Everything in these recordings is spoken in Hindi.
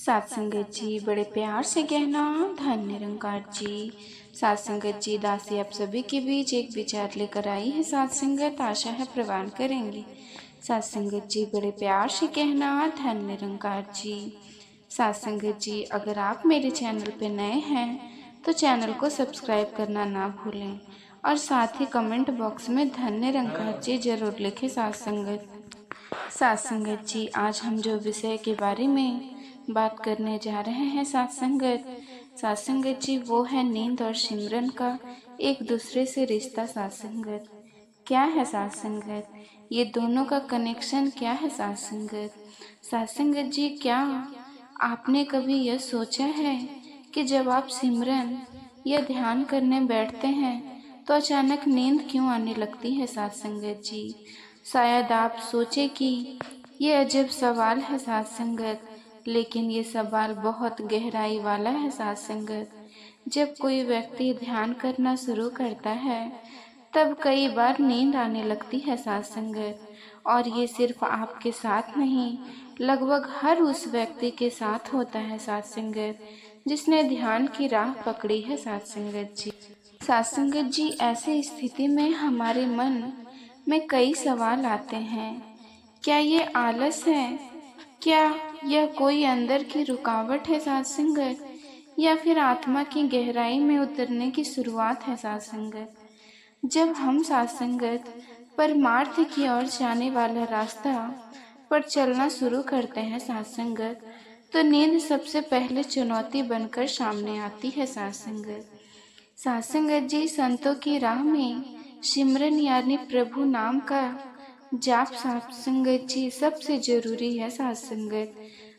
सात संगत जी बड़े प्यार से कहना धन निरंकार जी। सात संगत जी दासी आप सभी के बीच एक विचार लेकर आई है। सात संगत आशा है प्रवान करेंगे। सात संगत जी बड़े प्यार से कहना धन निरंकार जी। सात संगत जी अगर आप मेरे चैनल पे नए हैं तो चैनल को सब्सक्राइब करना ना भूलें और साथ ही कमेंट बॉक्स में धन निरंकार जी जरूर लिखें। सात संगत जी आज हम जो विषय के बारे में बात करने जा रहे हैं सात संगत जी वो है नींद और सिमरन का एक दूसरे से रिश्ता। सात संगत क्या है सात संगत, ये दोनों का कनेक्शन क्या है सात संगत जी क्या आपने कभी यह सोचा है कि जब आप सिमरन या ध्यान करने बैठते हैं तो अचानक नींद क्यों आने लगती है सात संगत जी। शायद आप सोचे कि ये अजब सवाल है सात संगत, लेकिन ये सवाल बहुत गहराई वाला है सात संगत। जब कोई व्यक्ति ध्यान करना शुरू करता है तब कई बार नींद आने लगती है सात संगत, और ये सिर्फ आपके साथ नहीं लगभग हर उस व्यक्ति के साथ होता है सात संगत जिसने ध्यान की राह पकड़ी है सात संगत जी। सात संगत जी ऐसी स्थिति में हमारे मन में कई सवाल आते हैं। क्या ये आलस है, क्या यह कोई अंदर की रुकावट है सात संगत, या फिर आत्मा की गहराई में उतरने की शुरुआत है सात संगत। जब हम सात संगत परमार्थ की ओर जाने वाला रास्ता पर चलना शुरू करते हैं सात संगत, तो नींद सबसे पहले चुनौती बनकर सामने आती है सात संगत जी संतों की राह में सिमरन यानी प्रभु नाम का जाप सात संगत जी सबसे जरूरी है सात संगत।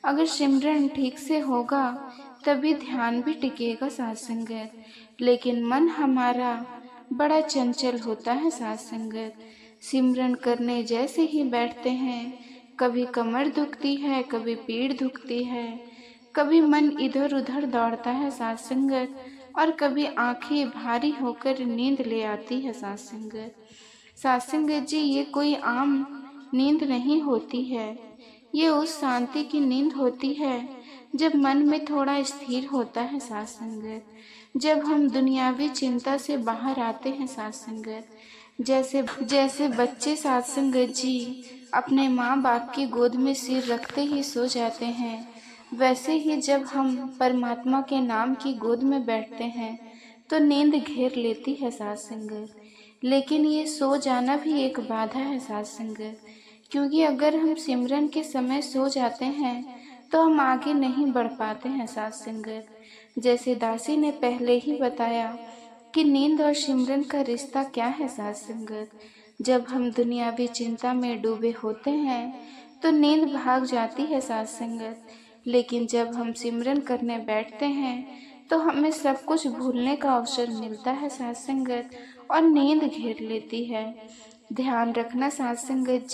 अगर सिमरन ठीक से होगा तभी ध्यान भी टिकेगा सात संगत, लेकिन मन हमारा बड़ा चंचल होता है सात संगत। सिमरन करने जैसे ही बैठते हैं कभी कमर दुखती है, कभी पीठ दुखती है, कभी मन इधर उधर दौड़ता है सात संगत, और कभी आंखें भारी होकर नींद ले आती है सात संगत जी ये कोई आम नींद नहीं होती है, ये उस शांति की नींद होती है जब मन में थोड़ा स्थिर होता है सात संगत, जब हम दुनियावी चिंता से बाहर आते हैं सात संगत। जैसे बच्चे सात संगत जी अपने माँ बाप की गोद में सिर रखते ही सो जाते हैं, वैसे ही जब हम परमात्मा के नाम की गोद में बैठते हैं तो नींद घेर लेती है सात संगत। लेकिन ये सो जाना भी एक बाधा है सात संगत, क्योंकि अगर हम सिमरन के समय सो जाते हैं तो हम आगे नहीं बढ़ पाते हैं सात संगत। जैसे दासी ने पहले ही बताया कि नींद और सिमरन का रिश्ता क्या है सात संगत। जब हम दुनियावी चिंता में डूबे होते हैं तो नींद भाग जाती है सात संगत, लेकिन जब हम सिमरन करने बैठते हैं तो हमें सब कुछ भूलने का अवसर मिलता है सात संगत, और नींद घेर लेती है। ध्यान रखना सात संगत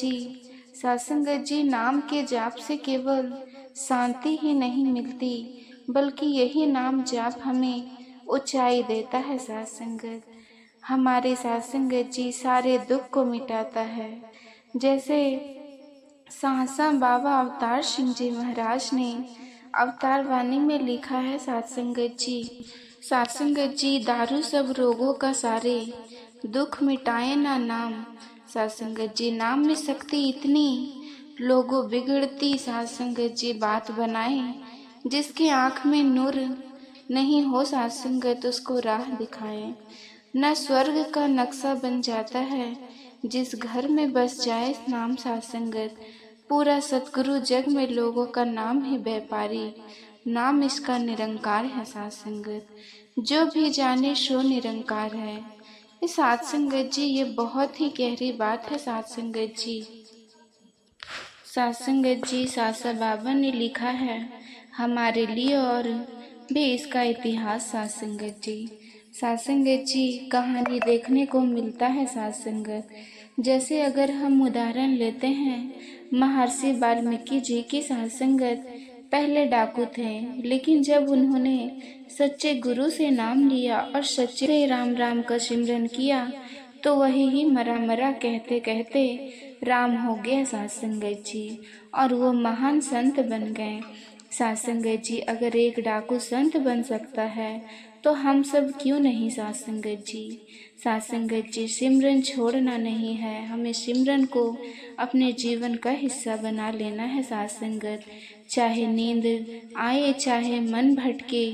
जी नाम के जाप से केवल शांति ही नहीं मिलती, बल्कि यही नाम जाप हमें ऊंचाई देता है सात संगत। हमारे सात संगत जी सारे दुख को मिटाता है। जैसे साहसा बाबा अवतार सिंह जी महाराज ने अवतार वाणी में लिखा है सात संगत जी दारू सब रोगों का सारे, दुख मिटाए ना नाम। सात संगत जी नाम में शक्ति इतनी, लोगों बिगड़ती सात संगत जी बात बनाए, जिसकी आंख में नूर नहीं हो सात संगत उसको राह दिखाए। न स्वर्ग का नक्शा बन जाता है जिस घर में बस जाए नाम सात संगत। पूरा सतगुरु जग में लोगों का नाम ही व्यापारी, नाम इसका निरंकार है सात संगत। जो भी जाने सो निरंकार है। ये सात संगत जी ये बहुत ही गहरी बात है सात संगत जी। सात संगत जी सासा बाबा ने लिखा है हमारे लिए, और भी इसका इतिहास सात संगत जी कहानी देखने को मिलता है सात संगत। जैसे अगर हम उदाहरण लेते हैं महर्षि वाल्मीकि जी की सात संगत, पहले डाकू थे, लेकिन जब उन्होंने सच्चे गुरु से नाम लिया और सच्चे से राम राम का सिमरन किया तो वही ही मरा मरा कहते कहते राम हो गया सात संगत जी, और वो महान संत बन गए। साथ संगत जी, अगर एक डाकू संत बन सकता है तो हम सब क्यों नहीं साथ संगत जी। साथ संगत जी, सिमरन छोड़ना नहीं है, हमें सिमरन को अपने जीवन का हिस्सा बना लेना है साथ संगत। चाहे नींद आए चाहे मन भटके,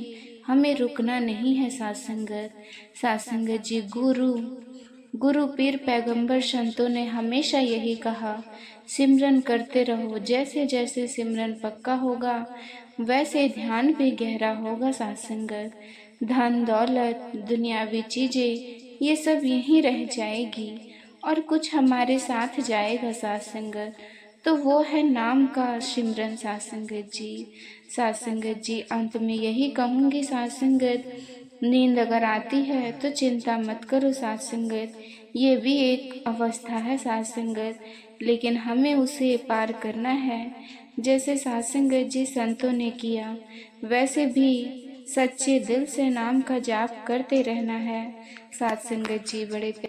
हमें रुकना नहीं है साथ संगत। साथ संगत जी, गुरु पीर पैगंबर संतों ने हमेशा यही कहा, सिमरन करते रहो। जैसे जैसे सिमरन पक्का होगा वैसे ध्यान भी गहरा होगा साथ संगत। धन दौलत दुनियावी चीजें ये सब यहीं रह जाएगी और कुछ हमारे साथ जाएगा साथ संगत, तो वो है नाम का सिमरन साथ संगत जी। साथ संगत जी, अंत में यही कहूँगी साथ संगत, नींद अगर आती है तो चिंता मत करो साथ संगत, ये भी एक अवस्था है साथ संगत, लेकिन हमें उसे पार करना है। जैसे साथ संगत जी संतों ने किया वैसे भी सच्चे दिल से नाम का जाप करते रहना है। साथ संगत जी, बड़े